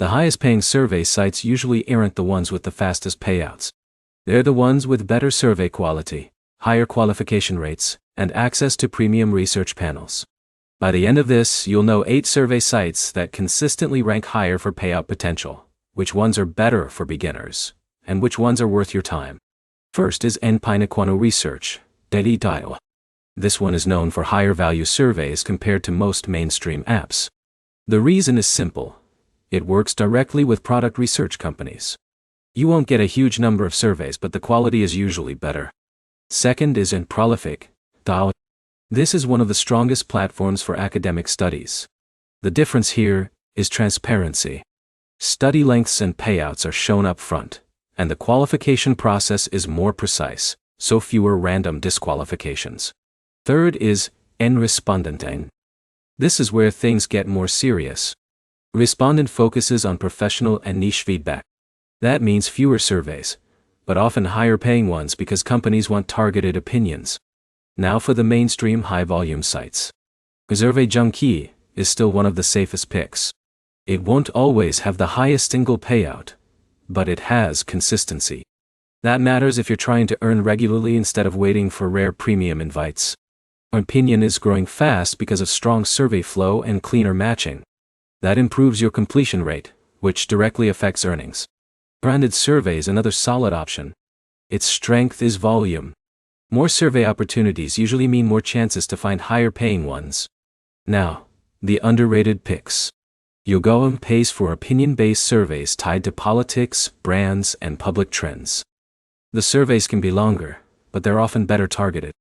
The highest paying survey sites usually aren't the ones with the fastest payouts. They're the ones with better survey quality, higher qualification rates, and access to premium research panels. By the end of this, you'll know 8 survey sites that consistently rank higher for payout potential, which ones are better for beginners, and which ones are worth your time. First is Payouts Research, Daily Dial. This one is known for higher value surveys compared to most mainstream apps. The reason is simple. It works directly with product research companies. You won't get a huge number of surveys, but the quality is usually better. Second is Prolific. This is one of the strongest platforms for academic studies. The difference here is transparency. Study lengths and payouts are shown up front, and the qualification process is more precise, so fewer random disqualifications. Third is Respondent. This is where things get more serious. Respondent focuses on professional and niche feedback. That means fewer surveys, but often higher paying ones because companies want targeted opinions. Now for the mainstream high-volume sites. Survey Junkie is still one of the safest picks. It won't always have the highest single payout, but it has consistency. That matters if you're trying to earn regularly instead of waiting for rare premium invites. Opinion is growing fast because of strong survey flow and cleaner matching. That improves your completion rate, which directly affects earnings. Branded survey is another solid option. Its strength is volume. More survey opportunities usually mean more chances to find higher paying ones. Now, the underrated picks. Yogoum pays for opinion-based surveys tied to politics, brands, and public trends. The surveys can be longer, but they're often better targeted.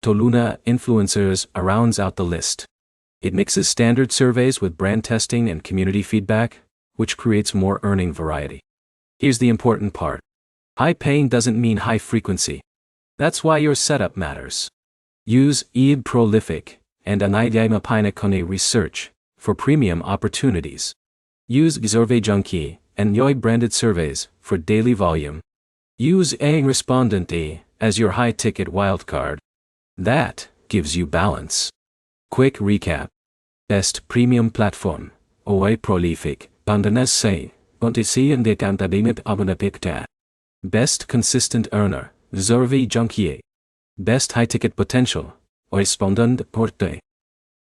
Toluna Influencers rounds out the list. It mixes standard surveys with brand testing and community feedback, which creates more earning variety. Here's the important part. High paying doesn't mean high frequency. That's why your setup matters. Use Prolific and Payouts Research for premium opportunities. Use Survey Junkie and Yoy branded surveys for daily volume. Use Respondent as your high-ticket wildcard. That gives you balance. Quick recap. Best premium platform. Prolific. Bandanas and Best consistent earner. Survey Junkie. Best high-ticket potential. Respondent Porte.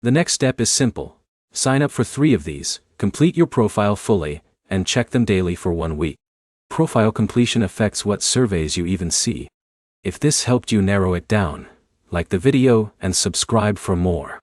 The next step is simple. Sign up for 3 of these, complete your profile fully, and check them daily for 1 week. Profile completion affects what surveys you even see. If this helped you narrow it down, like the video and subscribe for more.